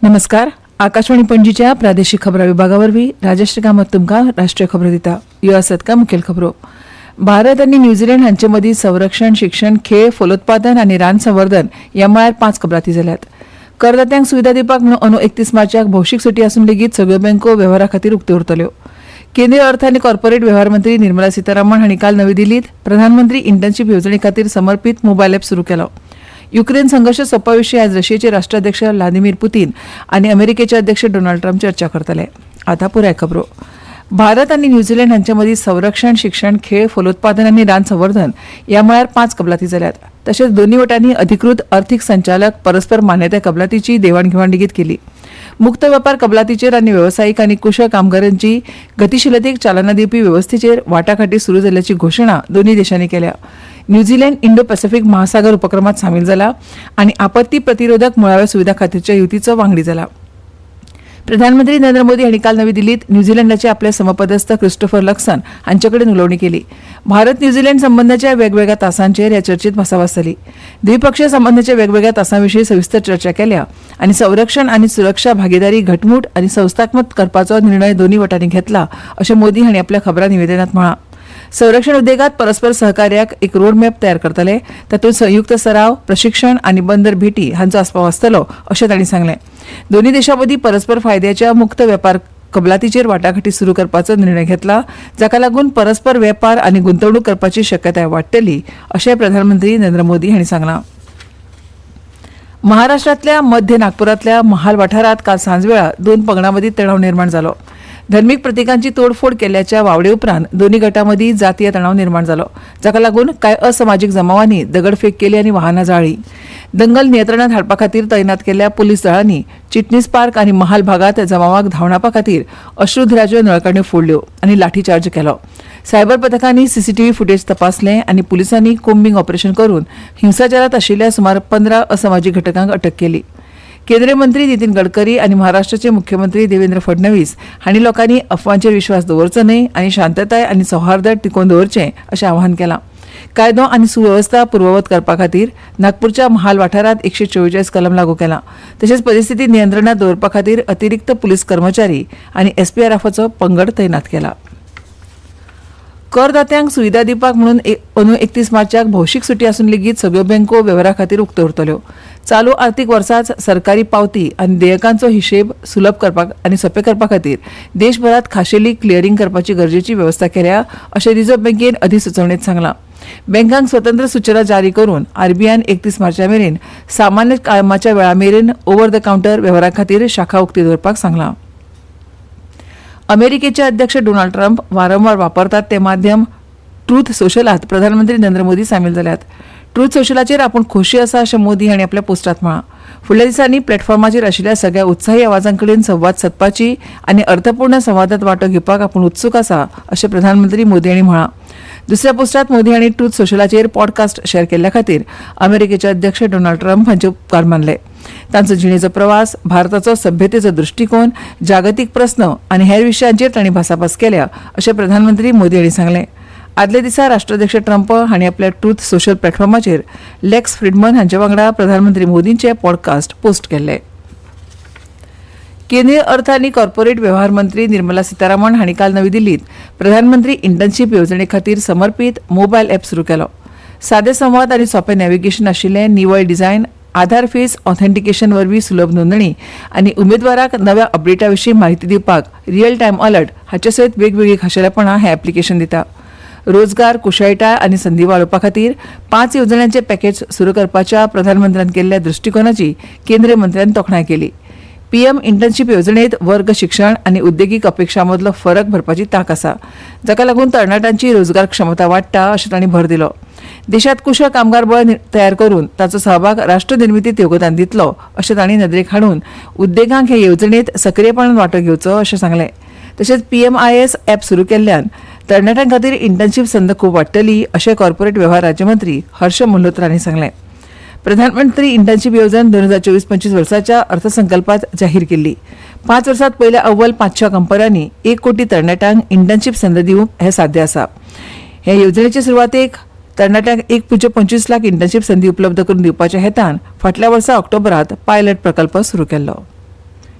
नमस्कार. आकाशवाणी पणजीच्या प्रादेशिक खबरां विभागावरवीं राजश्री कामत तुमकां राष्ट्रीय खबरो दिता. ह्यो आसात कांय मुखेल खबरो. भारत आनी न्यूझीलंड हांचे मदीं संरक्षण, शिक्षण, खेळ, फलोत्पादन आनी रान संवर्धन ह्या मळार 5 कबलाती जाल्यात. करदात्यांक सुविधा दिवपाक म्हणून अंदू 31 मार्चाक भौशीक सुटी आसून लेगीत सगळ्यो बँको वेव्हारा खातीर उक्त्यो उरतल्यो. केंद्रीय अर्थ आनी कॉर्पोरेट वेव्हार मंत्री निर्मला सीतारामन हांणी काल नवी दिल्लींत प्रधानमंत्री इंटर्नशीप येवजणे खातीर समर्पीत मोबायल एप सुरू केलो. युक्रेन संघर्श सोंपविशीं आज रशियाचे राष्ट्राध्यक्ष व्लादिमीर पुतीन आनी अमेरिकेचे अध्यक्ष डोनाल्ड ट्रम्प चर्चा करतले. आतां पुराय खबरो. भारत आनी न्यूझीलंड हांचे मदीं संरक्षण, शिक्षण, खेळ, फलोत्पादन आनी रान संवर्धन ह्या मळार 5 कबलाती जाल्यात. तशेंच दोनूय वटांनी अधिकृत अर्थीक संचालक परस्पर मान्यताय कबलातीची देवाणघेवाण लेगीत केली. मुक्त वेपार कबलातीचेर आनी वेवसायीक आनी कुशळ कामगारांची गतीशीलतेक चालना दिवपी वेवस्थेचेर वाटाघाटी सुरू जाल्ल्याची घोशणा दोनूय देशांनी केल्या. न्यूझीलंड इंडो पॅसिफीक महासागर उपक्रमात सामील जाला आनी आपत्ती प्रतिरोधक मुळाव्या सुविधा खातीरच्या युतीचो वांगडी जाला. प्रधानमंत्री नरेंद्र मोदी हांणी काल नवी दिल्लींत न्यूझीलंडाचे आपले समपदस्थ क्रिस्टोफर लक्सन हांचे कडेन उलोवणी केली. भारत न्यूझीलंड संबंदाच्या वेगवेगळ्या तासांचेर ह्या चर्चेत भासाभास जाली. द्विपक्षीय संबंदाच्या वेगवेगळ्या तासांविशीं सविस्तर चर्चा केल्या आनी संरक्षण आनी सुरक्षा भागीदारी घटमूट आनी संस्थात्मक करपाचो निर्णय दोनूय वटांनी घेतला अशें मोदी हांणी आपल्या खबरां निवेदनांत म्हळां. संरक्षण उद्देगात परस्पर सहकार्याक एक रोडमॅप तयार करतले. तातूंत संयुक्त सराव, प्रशिक्षण आनी बंदर भेटी हांचो आस्पाव आसतलो अशें तांणी सांगलें. दोनूय देशां मदीं परस्पर फायद्याच्या मुक्त वेपार कबलातीचेर वाटाघाटी सुरू करपाचो निर्णय घेतला, जाका लागून परस्पर वेपार आनी गुंतवणूक करपाची शक्यताय वाडटली अशें प्रधानमंत्री नरेंद्र मोदी हांणी सांगलां. महाराष्ट्रांतल्या मध्य नागपुरांतल्या महाल वाठारांत काल सांजवेळा 2 पंगडां मदीं तणाव निर्माण जालो. धर्मीक प्रतिकांची तोडफोड केल्ल्याच्या वावडे उपरांत दोनूय गटां मदीं जातीय तणाव निर्माण जालो, जाका लागून कांय असामाजीक जमावांनी दगडफेक केली आनी वाहनां जाळ्ळीं. दंगल नियंत्रणांत हाडपा खातीर तैनात केल्ल्या पुलीस दळांनी चिटणीस पार्क आनी महाल भागांत जमावाक धांवडावपा खातीर अश्रुधुराच्यो नळकाण्यो फोडल्यो आनी लाठीचार्ज केलो. सायबर पथकांनी सीसीटीव्ही फुटेज तपासले आनी पुलिसांनी कोम्बिंग ऑपरेशन करून हिंसाचारांत आशिल्ल्या सुमार 15 असामाजीक घटकांक अटक केली. केंद्रीय मंत्री नितीन गडकरी आनी महाराष्ट्राचे मुख्यमंत्री देवेंद्र फडणवीस हांणी लोकांनी अफवांचेर विश्वास दवरचो न्हय आनी शांतताय आनी सौहार्द टिकोवन दवरचें अशें आवाहन केलां. कायदो आनी सुवेवस्था पूर्ववत करपा खातीर नागपूरच्या महाल वाठारांत 144 कलम लागू केलां. तशेंच परिस्थिती नियंत्रणांत दवरपा खातीर अतिरिक्त पुलीस कर्मचारी आनी एसपीआरएफचो पंगड तैनात केला. करदात्यांक सुविधा दिवपाक म्हणून अंदू 31 मार्चाक भौशीक सुटी आसून लेगीत सगळ्यो बँको वेव्हारा खातीर उक्त्यो उरतल्यो. चालू आर्थीक वर्सांत सरकारी पावती आनी देयकांचो हिशेब सुलभ करपाक आनी सोंपे करपा खातीर देशभरांत खाशेली क्लियरिंग करपाची गरजेची वेवस्था केल्या अशें रिझर्व्ह बँकेन अधिसुचोवणेंत सांगलां. बँकांक स्वतंत्र सुचना जारी करून आरबीआयन 31 मार्चा मेरेन सामान्य कामाच्या वेळा मेरेन ओव्हर द कावंटर वेव्हारा खातीर शाखा उक्ती दवरपाक सांगलां. अमेरिकेचे अध्यक्ष डोनाल्ड ट्रम्प वारंवार वापरतात ते माध्यम ट्रूथ सोशलांत प्रधानमंत्री नरेंद्र मोदी सामील जाल्यात. ट्रूथ सोशलाचेर आपूण खोशी आसा अशें मोदी हांणी आपल्या पोस्टांत म्हळां. फुडल्या दिसांनी प्लॅटफॉर्माचेर आशिल्ल्या सगळ्या उत्साही आवाजां कडेन संवाद सादपाची आनी अर्थपूर्ण संवादांत वांटो घेवपाक आपूण उत्सूक आसा अशें प्रधानमंत्री मोदी हांणी म्हळां. दुसऱ्या पोस्टांत मोदी हांणी ट्रूथ सोशलाचेर पॉडकास्ट शेअर केल्ल्या खातीर अमेरिकेचे अध्यक्ष डोनाल्ड ट्रम्प हांचे उपकार मानले. तांचो जिणेचो प्रवास, भारताचो सभ्यतेचो दृश्टिकोन, जागतीक प्रस्न आनी हेर विशयांचेर तांणी भासाभास केल्या अशें प्रधानमंत्री मोदी हांणी सांगलें. आदले दिसा राष्ट्राध्यक्ष ट्रम्प हांणी आपल्या ट्रूथ सोशल प्लॅटफॉर्माचेर लेक्स फ्रिडमन हांचे वांगडा प्रधानमंत्री मोदींचे पॉडकास्ट पोस्ट केल्ले. केंद्रीय अर्थ आनी कॉर्पोरेट वेव्हार मंत्री निर्मला सीतारामन हांणी काल नवी दिल्लींत प्रधानमंत्री इंटर्नशीप येवजणे खातीर समर्पीत मोबायल एप सुरू केलो. सादे संवाद आनी सोंपें नॅव्हिगेशन आशिल्लें निवळ डिझायन, आधार फेस ऑथेंटिकेशन वरवीं सुलभ नोंदणी आनी उमेदवाराक नव्या अपडेटा विशीं म्हायती दिवपाक रियल टायम अलर्ट हाचे सयत वेगवेगळी खाशेलेपणां हें ऍप्लिकेशन दिता. रोजगार, कुशळटाय आनी संदी वाडोवपा खातीर 5 येवजण्यांचे पॅकेज सुरू करपाच्या प्रधानमंत्र्यान केल्ल्या दृश्टिकोनाची केंद्रीय मंत्र्यान तोखणाय केली. पीएम इंटर्नशीप येवजणेंत वर्ग शिक्षण आनी उद्देगीक अपेक्षां मदलो फरक भरपाची तांक आसा, जाका लागून तरणाट्यांची रोजगार क्षमता वाडटा अशें तांणी भर दिलो. देशांत कुशळ कामगार बळ तयार करून ताचो सहभाग राष्ट्र निर्मितीत योगदान दितलो अशें तांणी नदरेक हाडून उद्देगांक हे येवजणेंत सक्रीयपणान वांटो घेवचो अशें सांगलें. तशेंच PMIS ॲप सुरू केल्ल्यान तरणाट्यां खातीर इंटर्नशीप संद खूब वाडटली अशें कॉर्पोरेट वेव्हार राज्यमंत्री हर्ष मल्होत्रा हांणी सांगलें. प्रधानमंत्री इंटर्नशीप येवजण 2024-25 वर्साच्या अर्थसंकल्पात जाहीर केल्ली. 5 वर्सांत पयल्या अव्वल 500 कंपन्यांनी 1 कोटी तरणाट्यांक इंटर्नशीप संद दिवंक हें साध्य आसा. हे येवजणेचे सुरवातेक तरणाट्यांक 1.25 लाख इंटर्नशीप संदी उपलब्ध करून दिवपाच्या हेतान फाटल्या वर्सा ऑक्टोबरांत पायलट प्रकल्प सुरू केल्लो.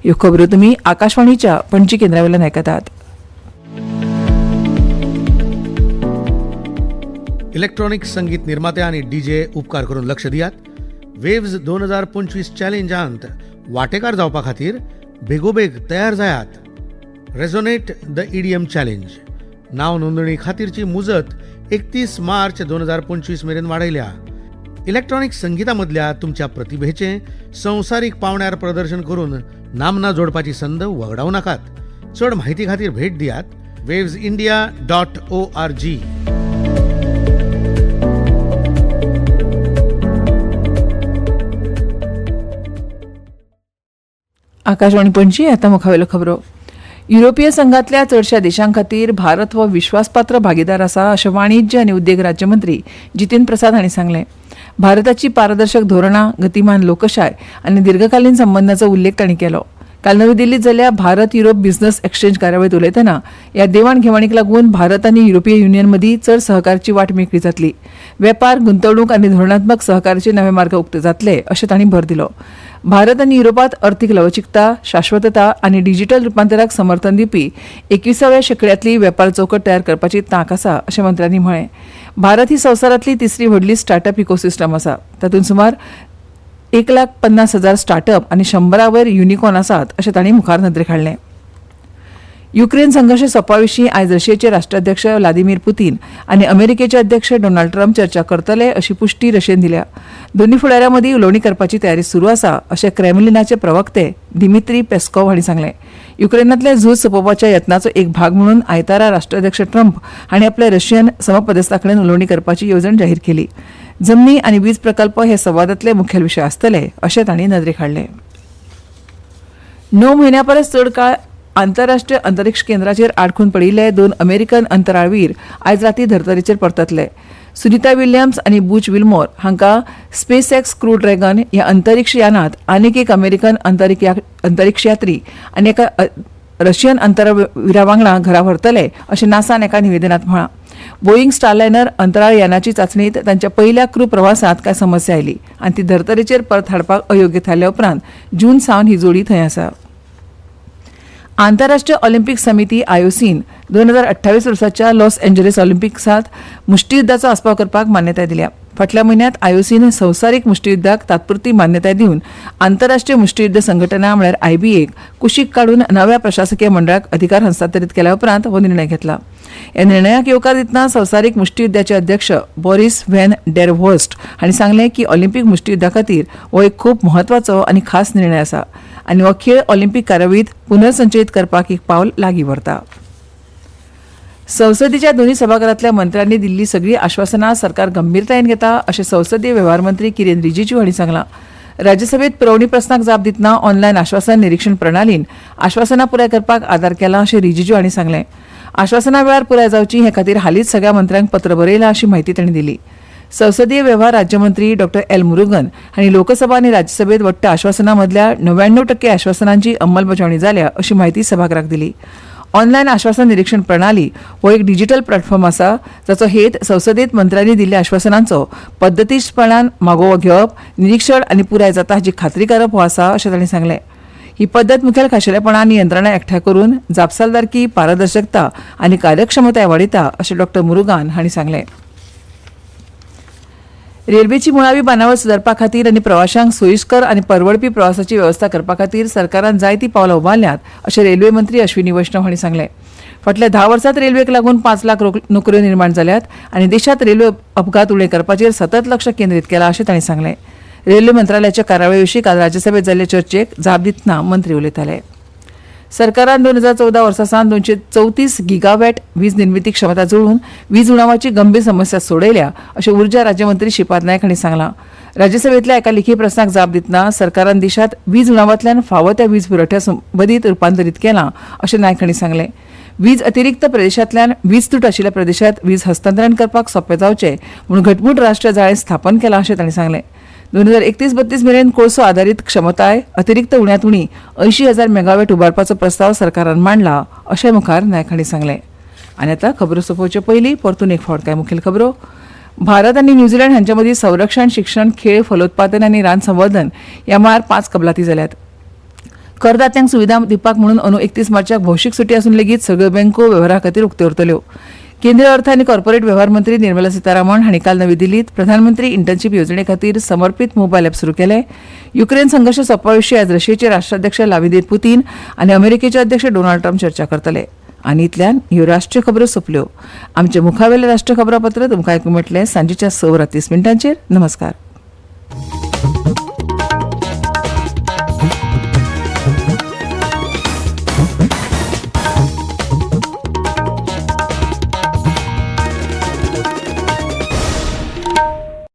ह्यो खबरो तुम्ही आकाशवाणीच्या पणजी केंद्रावेल्यान आयकतात. इलेक्ट्रॉनिक संगीत निर्माते आणि डीजे उपकार करून लक्ष दियात. वेव्ज 2025 चॅलेंजांत वांटेकार जावपा खातीर बेगोबेग तयार जायात. रेझोनेट द EDM चॅलेंज नाव नोंदणी खातीरची मुजत 31 मार्च 2025 मेरेन वाडयल्या. इलेक्ट्रॉनिक संगीतामधल्या तुमच्या प्रतिभेचे संवसारीक पावण्यार प्रदर्शन करून नामना जोडपाची संद वगडावू नाकात. चड म्हायती खातीर भेट दियात wavesindia.org. आकाशवाणी पणजी आता मुखावेलो खबरो. युरोपीय संघातल्या चडशा देशां खातीर भारत हो विश्वासपात्र भागीदार आसा अशें वाणिज्य आनी उद्देग राज्यमंत्री जितेंद्र प्रसाद हांणी सांगलें. भारताची पारदर्शक धोरणां, गतिमान लोकशाय आनी दीर्घकालीन संबंदांचो उल्लेख तांणी केलो. काल नवी दिल्लीत जाल्ल्या भारत युरोप बिझनेस एक्सचेंज कार्यावळीत उलयतना ह्या देवाण घेवाणीक लागून भारत आनी युरोपीय युनियन मदीं चड सहकाराची वाट मेकळी जातली. वेपार, गुंतवणूक आनी धोरणात्मक सहकाराचे नवे मार्ग उक्ते जातले अशें तांणी भर दिलो. भारत आनी युरोपांत अर्थीक लवचिकता, शाश्वतता आनी डिजिटल रुपांतराक समर्थन दिवपी 21व्या शेंकड्यांतली वेपार चौकट तयार करपाची तांक आसा अशें मंत्र्यांनी म्हळें. भारत ही संवसारांतली तिसरी व्हडली स्टार्टअप इकोसिस्टम आसा. तातूंत सुमार 1,50,000 स्टार्टअप आनी 100 वयर युनिकॉर्न आसात अशें तांणी मुखार नदरेक हाडलें. युक्रेन संघर्श सोंपा आयज रशियेचे राष्ट्राध्यक्ष व्लादिमीर पुतीन आनी अमेरिकेचे अध्यक्ष डोनाल्ड ट्रम्प चर्चा करतले अशी पुष्टी रशियेन दिल्या. दोनूय फुडाऱ्यां मदीं उलोवणी करपाची तयारी सुरू आसा अशें क्रेमलिनाचे प्रवक्ते दिमित्री पेस्कोव हांणी सांगलें. युक्रेनांतले झूज सोंपोवपाच्या यत्नाचो एक भाग म्हणून आयतारा राष्ट्राध्यक्ष ट्रम्प हांणी आपल्या रशियन समपदस्थाकडेन उलोवणी करपाची येवजण जाहीर केली. जमनी आनी वीज प्रकल्प हे संवादांतले मुखेल विशय आसतले अशें तांणी नदरेक हाडलें. 9 म्हयन्यां परस चड काळ आंतरराष्ट्रीय अंतरीक्ष केंद्राचेर आडखून पडिल्ले 2 अमेरिकन अंतराळवीर आयज राती धर्तरेचेर परततले. सुनीता विल्यम्स आनी बुच विल्मोर हांकां स्पेस एक्स क्रू ड्रॅगन ह्या अंतरीक्ष यानांत आनीक एक अमेरिकन अंतरीक्ष यात्री आनी एका रशियन अंतराळवीरा वांगडा घरा व्हरतले अशें नासान एका निवेदनांत म्हळां. बोईंग स्टारलायनर अंतराळ यानाची चांचणीत तांच्या पयल्या क्रू प्रवासांत कांय समस्या आयली आनी ती धर्तरेचेर परत हाडपाक अयोग्य थारल्या उपरांत जून सावन ही जोडी थंय आसा. आंतरराष्ट्रीय ऑलिंपिक समिती आयोसीन 2028 वर्साच्या लॉस एंजलीस ऑलिंपिक्सांत मुष्टियुद्धाचो आस्पाव करपाक मान्यताय दिल्या. फाटल्या म्हयन्यांत आयोसीन संवसारीक मुष्टियुद्धाक तात्पुरती मान्यताय दिवन आंतरराष्ट्रीय मुष्टियुद्ध संघटना म्हळ्यार IBAक कुशीक काडून नव्या प्रशासकीय मंडळाक अधिकार हस्तांतरीत केल्या उपरांत हो निर्णय घेतला. ह्या निर्णयाक येवकार दितना संवसारीक मुष्टियुद्धाचे अध्यक्ष बॉरिस व्हॅन डेर व्होस्ट हांणी सांगलें की ऑलिंपिक मुष्टियुद्धा खातीर हो एक खूब म्हत्वाचो आनी खास निर्णय आसा आनी हो खेळ ऑलिंपिक कार्यावळीत पुनर्संचयीत करपाक एक पावल लागीं व्हरता. संसदेच्या दोन्ही सभाघरांतल्या मंत्र्यांनी दिल्ली सगळी आश्वासनां सरकार गंभीरतायेन घेता अशें संसदीय वेव्हार मंत्री किरेन रिजिजू हांणी सांगलां. राज्यसभेत पुरवणी प्रस्नाक जाप दितना ऑनलायन आश्वासन निरीक्षण प्रणालीन आश्वासनां पुराय करपाक आदार केला अशें रिजिजू हांणी सांगलें. आश्वासनां वेळार पुराय जावची हे खातीर हालींच सगळ्या मंत्र्यांक पत्र बरयलां अशी माहिती तांणी दिली. संसदीय वेव्हार राज्यमंत्री डॉ एल मुरुगन हांणी लोकसभा आनी राज्यसभेत वट्ट आश्वासनां मदल्या 99% आश्वासनांची अंमलबजावणी जाल्या अशी माहिती सभागराक दिली. ऑनलायन आश्वासन निरीक्षण प्रणाली हो एक डिजिटल प्लॅटफॉर्म आसा जाचो हेत संसदेत मंत्र्यांनी दिल्ल्या आश्वासनांचो पद्दतीशपणान मागोवो घेवप, निरीक्षण आनी पुराय जाता हाची खात्री करप हो आसा अशें तांणी सांगलें. ही पद्दत मुखेल खाशेलेपणान यंत्रणा एकठांय करून जापसालदारकी, पारदर्शकता आनी कार्यक्षमताय वाडयता अशें डॉ मुरुगान हांणी सांगलें. रेल्वेची मुळावी बांदावळ सुदारपा खातीर आनी प्रवाशांक सोयीस्कर आनी परवडपी प्रवासाची वेवस्था करपा खातीर सरकारान जायती पावलां उबारल्यात अशें रेल्वे मंत्री अश्विनी वैष्णव हांणी सांगलें. फाटल्या 10 वर्सांत रेल्वेक लागून 5 लाख नोकऱ्यो निर्माण जाल्यात आनी देशांत रेल्वे अपघात उणे करपाचेर सतत लक्ष केंद्रीत केलां अशें तांणी सांगलें. रेल्वे मंत्रालयाच्या कार्यावळी विशीं काल राज्यसभेत जाल्ले चर्चेक जाप दितना मंत्री उलयताले. सरकारान 2014 वर्सा सावन 234 गिगावॅट वीज निर्मिती क्षमता जुळून वीज उणावाची गंभीर समस्या सोडयल्या अशें उर्जा राज्यमंत्री श्रीपाद नायक हांणी सांगलां. राज्यसभेंतल्या एका लेखी प्रस्नाक जाप दितना सरकारान देशांत वीज उणावांतल्यान फावो त्या वीज पुरवठ्या मदींत रुपांतरीत केलां अशें नायक हांणी सांगलें. वीज अतिरिक्त प्रदेशांतल्यान वीज तूट आशिल्ल्या प्रदेशांत वीज हस्तांतरण करपाक सोंपें जावचें म्हूण घटमूट राष्ट्रीय जाळें स्थापन केलां अशें तांणी सांगलें. 2031-32 मेरेन कोळसो आधारीत क्षमताय अतिरिक्त उण्यांत उणी 80,000 मेगावॅट उबारपाचो प्रस्ताव सरकारान मांडला अशें मुखार नायक हांणी सांगलें. आनी आतां खबरो सोंपोवचे पयलीं परतून एक फावट कांय मुखेल खबरो. भारत आनी न्यूझीलंड हांचे मदीं संरक्षण, शिक्षण, खेळ, फलोत्पादन आनी रान संवर्धन ह्या मळार 5 कबलाती जाल्यात. करदात्यांक सुविधा दिवपाक म्हणून अंदू 31 मार्चाक भौशीक सुटी आसून लेगीत सगळ्यो बँको वेव्हारा खातीर उक्त्यो उरतल्यो. केंद्रीय अर्थ आनी कॉर्पोरेट वेव्हार मंत्री निर्मला सीतारामन हांणी काल नवी दिल्लीत प्रधानमंत्री इंटर्नशीप येवजणे खातीर समर्पीत मोबायल ॲप सुरू केलें. युक्रेन संघर्श सोंपवपाविशीं आज रशियेचे राष्ट्राध्यक्ष व्लादिमीर पुतीन आनी अमेरिकेचे अध्यक्ष डोनाल्ड ट्रम्प चर्चा करतले. आनी इतल्यान ह्यो राष्ट्रीय खबरो सोंपल्यो. आमचे मुखावेलें राष्ट्रीय खबरापत्र तुमकां आयकूंक मेळटलें सांजेच्या 6:30 नमस्कार.